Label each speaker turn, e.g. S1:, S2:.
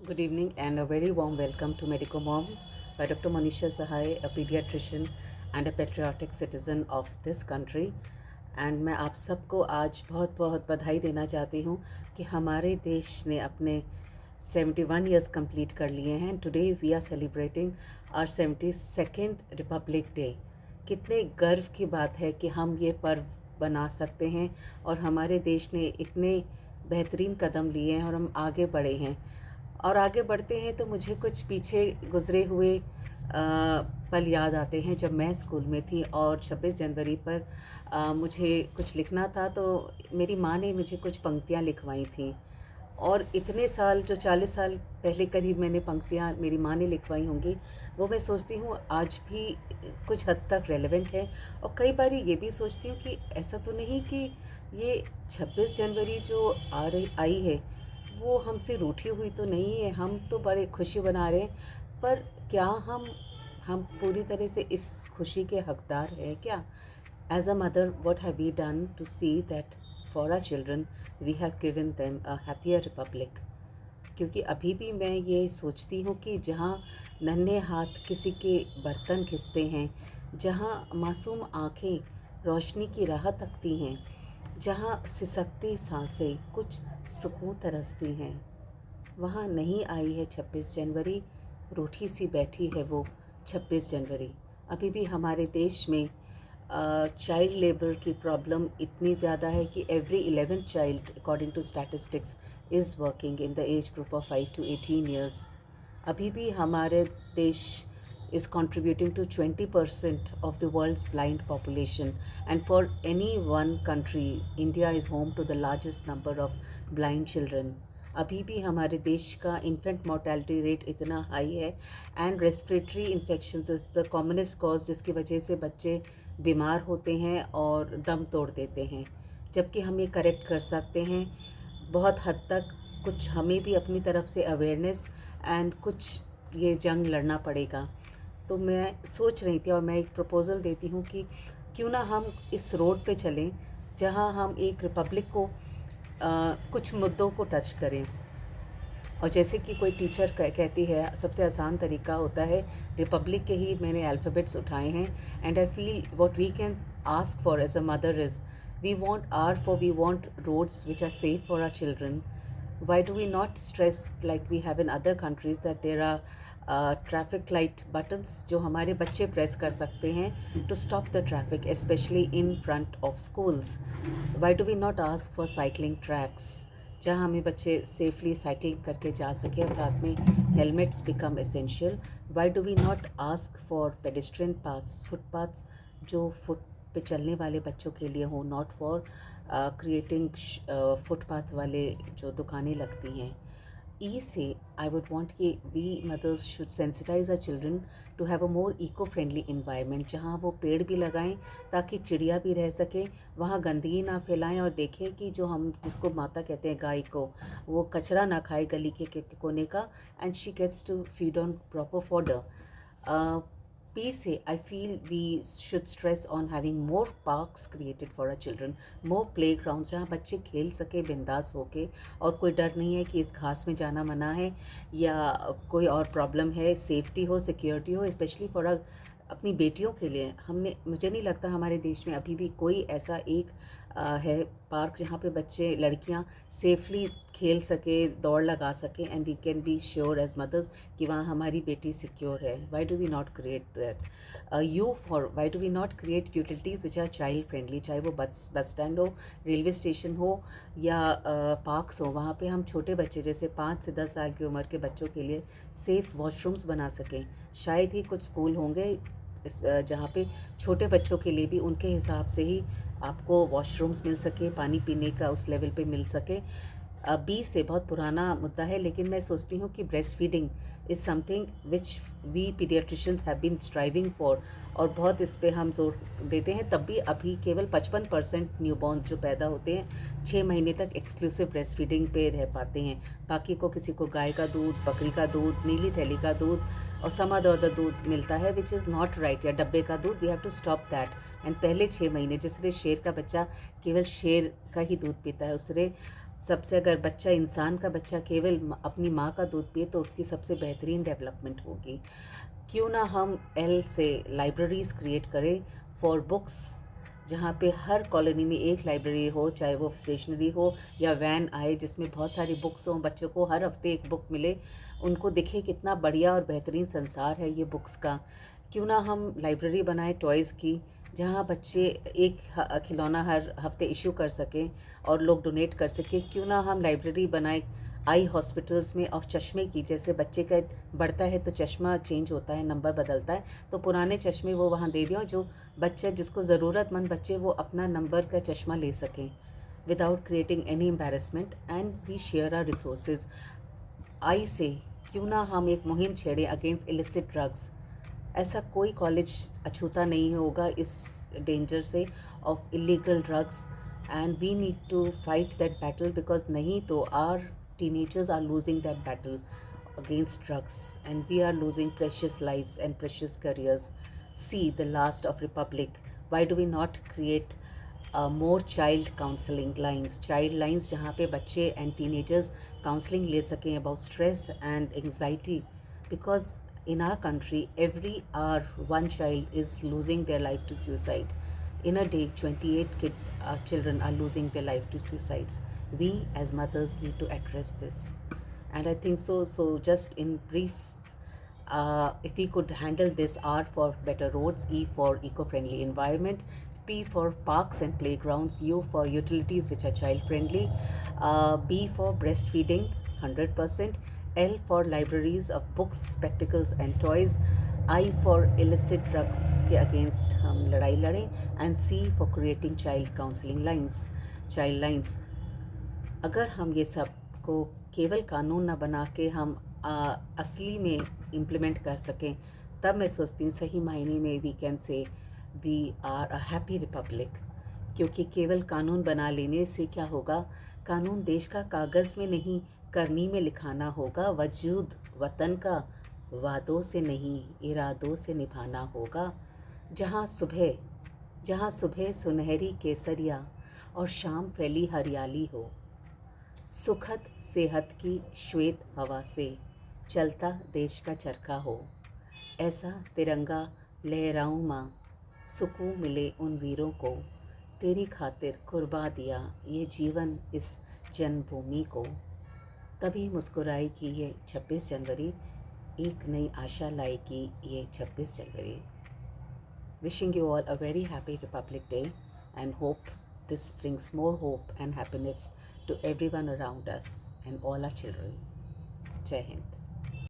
S1: Good evening and a very warm welcome to Medico Mom by Dr. Manisha Sahai, a pediatrician and a patriotic citizen of this country. And मैं आप सबको आज बहुत बहुत बधाई देना चाहती हूँ कि हमारे देश ने अपने 71 ईयर्स कंप्लीट कर लिए हैं. Today we are celebrating our 72nd Republic Day. कितने गर्व की बात है कि हम ये पर्व बना सकते हैं और हमारे देश ने इतने बेहतरीन कदम लिए हैं और हम आगे बढ़े हैं. और आगे बढ़ते हैं तो मुझे कुछ पीछे गुज़रे हुए पल याद आते हैं जब मैं स्कूल में थी और 26 जनवरी पर मुझे कुछ लिखना था, तो मेरी माँ ने मुझे कुछ पंक्तियाँ लिखवाई थीं. और इतने साल, जो 40 साल पहले करीब मैंने पंक्तियाँ मेरी माँ ने लिखवाई होंगी, वो मैं सोचती हूँ आज भी कुछ हद तक रेलेवेंट है. और कई बार ये भी सोचती हूँ कि ऐसा तो नहीं कि ये 26 जनवरी जो आई है वो हमसे रूठी हुई तो नहीं है. हम तो बड़े खुशी बना रहे हैं, पर क्या हम पूरी तरह से इस खुशी के हकदार हैं क्या? As a mother, what have we done to see that for our children we have given them a happier republic? क्योंकि अभी भी मैं ये सोचती हूँ कि जहाँ नन्हे हाथ किसी के बर्तन घिसते हैं, जहाँ मासूम आँखें रोशनी की राह तकती हैं, जहाँ सिसकती सांसें कुछ सुकून तरसती हैं, वहाँ नहीं आई है 26 जनवरी. रूठी सी बैठी है वो 26 जनवरी. अभी भी हमारे देश में चाइल्ड लेबर की प्रॉब्लम इतनी ज़्यादा है कि every 11th child according to statistics is working in the age group of 5 to 18 years. अभी भी हमारे देश is contributing to 20% of the world's blind population, and for any one country India is home to the largest number of blind children. अभी भी हमारे देश का infant mortality rate इतना हाई है and respiratory infections is the commonest cause, जिसकी वजह से बच्चे बीमार होते हैं और दम तोड़ देते हैं. जबकि हम ये करेक्ट कर सकते हैं बहुत हद तक. कुछ हमें भी अपनी तरफ से अवेयरनेस एंड कुछ ये जंग लड़ना पड़ेगा. तो मैं सोच रही थी और मैं एक प्रपोज़ल देती हूँ कि क्यों ना हम इस रोड पे चलें जहाँ हम एक रिपब्लिक को कुछ मुद्दों को टच करें. और जैसे कि कोई टीचर कहती है, सबसे आसान तरीका होता है रिपब्लिक के ही मैंने अल्फ़ाबेट्स उठाए हैं. And I feel what we can ask for as a mother is we want roads which are safe for our children. Why do we not stress like we have in other countries that there are traffic light buttons जो हमारे बच्चे press कर सकते हैं to stop the traffic, especially in front of schools? Why do we not ask for cycling tracks जहाँ हमें बच्चे safely cycle करके जा सके और साथ में helmets become essential? Why do we not ask for pedestrian paths, footpaths जो फुट पे चलने वाले बच्चों के लिए हो, नॉट फॉर क्रिएटिंग फुटपाथ वाले जो दुकानें लगती हैं. ई से आई वुड वांट कि we mothers should sensitize our children to have a more eco friendly environment, जहाँ वो पेड़ भी लगाएं ताकि चिड़िया भी रह सके, वहाँ गंदगी ना फैलाएं और देखें कि जो हम जिसको माता कहते हैं गाय को, वो कचरा ना खाए गली के कोने का, and she gets to feed on proper fodder. पी से I feel we should stress on having more parks created for our children, more play ground जहाँ बच्चे खेल सके बिंदास होके और कोई डर नहीं है कि इस घास में जाना मना है या कोई और प्रॉब्लम है. सेफ्टी हो, सिक्योरिटी हो, स्पेशली फॉर अपनी बेटियों के लिए. मुझे नहीं लगता हमारे देश में अभी भी कोई ऐसा एक है पार्क जहाँ पे बच्चे, लड़कियाँ सेफली खेल सके, दौड़ लगा सके, and we can be sure as mothers कि वहाँ हमारी बेटी सिक्योर है. Why do we not create that? Why do we not create utilities which are child friendly, चाहे वो बस स्टैंड हो, रेलवे स्टेशन हो या पार्क्स हो. वहाँ पे हम छोटे बच्चे जैसे 5 से 10 साल की उम्र के बच्चों के लिए सेफ़ वॉशरूम्स बना सकें. शायद ही कुछ स्कूल होंगे जहाँ पे छोटे बच्चों के लिए भी उनके हिसाब से ही आपको वॉशरूम्स मिल सके, पानी पीने का उस लेवल पे मिल सके. बी से बहुत पुराना मुद्दा है, लेकिन मैं सोचती हूँ कि breast feeding is something which we paediatricians have been striving for, और बहुत इस पे हम जोर देते हैं. तब भी अभी केवल 55% न्यूबॉर्न जो पैदा होते हैं 6 महीने तक एक्सक्लूसिव ब्रेस्ट फीडिंग पे रह पाते हैं. बाकी को किसी को गाय का दूध, बकरी का दूध, नीली थैली का दूध और सम अदर दूध मिलता है विच इज़ नॉट राइट, या डब्बे का दूध. We have to stop that. And पहले 6 महीने जिस तरह शेर का बच्चा केवल शेर का ही दूध पीता है, उस तरह सबसे अगर बच्चा इंसान का बच्चा केवल अपनी माँ का दूध पिए तो उसकी सबसे बेहतरीन डेवलपमेंट होगी। क्यों ना हम एल से लाइब्रेरीज़ क्रिएट करें फॉर बुक्स, जहाँ पे हर कॉलोनी में एक लाइब्रेरी हो, चाहे वो स्टेशनरी हो या वैन आए जिसमें बहुत सारी बुक्स हों, बच्चों को हर हफ्ते एक बुक मिले, उनको दिखे कितना बढ़िया और बेहतरीन संसार है ये बुक्स का। क्यों ना हम लाइब्रेरी बनाएं टॉयज़ की, जहाँ बच्चे एक खिलौना हर हफ्ते इशू कर सकें और लोग डोनेट कर सकें। क्यों ना हम लाइब्रेरी बनाएं आई हॉस्पिटल्स में ऑफ चश्मे की, जैसे बच्चे का बढ़ता है तो चश्मा चेंज होता है, नंबर बदलता है, तो पुराने चश्मे वो वहाँ दे दें, जो बच्चा जिसको ज़रूरतमंद बच्चे वो अपना नंबर का चश्मा ले सकें without creating any embarrassment, and we share our resources. I say क्यों ना हम एक मुहिम छेड़ें अगेंस्ट इलिसिट ड्रग्स। ऐसा कोई कॉलेज अछूता नहीं होगा इस डेंजर से of illegal drugs, and we need to fight that battle, because नहीं तो our teenagers are losing that battle against drugs, and we are losing precious lives and precious careers. See the last of republic. Why do we not create more child counseling lines, child lines, जहाँ पे बच्चे and teenagers counseling ले सकें about stress and anxiety, because in our country every hour one child is losing their life to suicide. In a day 28 kids, children are losing their life to suicides. We as mothers need to address this, and I think so just in brief, if we could handle this: R for better roads, E for eco-friendly environment, P for parks and playgrounds, U for utilities which are child-friendly, B for breastfeeding 100%, L for libraries of books, spectacles and toys, I for illicit drugs के against हम लड़ाई लड़ें, and C for creating child counseling lines, child lines. अगर हम ये सब को केवल कानून ना बना के हम असली में इम्प्लीमेंट कर सकें, तब मैं सोचती हूँ सही मायने में we can say we are a happy republic. क्योंकि केवल कानून बना लेने से क्या होगा? कानून देश का कागज़ में नहीं, करनी में लिखाना होगा। वजूद वतन का वादों से नहीं, इरादों से निभाना होगा। जहाँ सुबह सुनहरी केसरिया और शाम फैली हरियाली हो, सुखद सेहत की श्वेत हवा से चलता देश का चरखा हो, ऐसा तिरंगा लहराऊं माँ, सुकून मिले उन वीरों को, तेरी खातिर कुर्बा दिया ये जीवन इस जन्मभूमि को। तभी मुस्कुराएगी ये 26 जनवरी, एक नई आशा लाएगी ये 26 जनवरी। Wishing you all a very happy Republic Day, and hope this brings more hope and happiness to everyone around us and all our children. Jai Hind.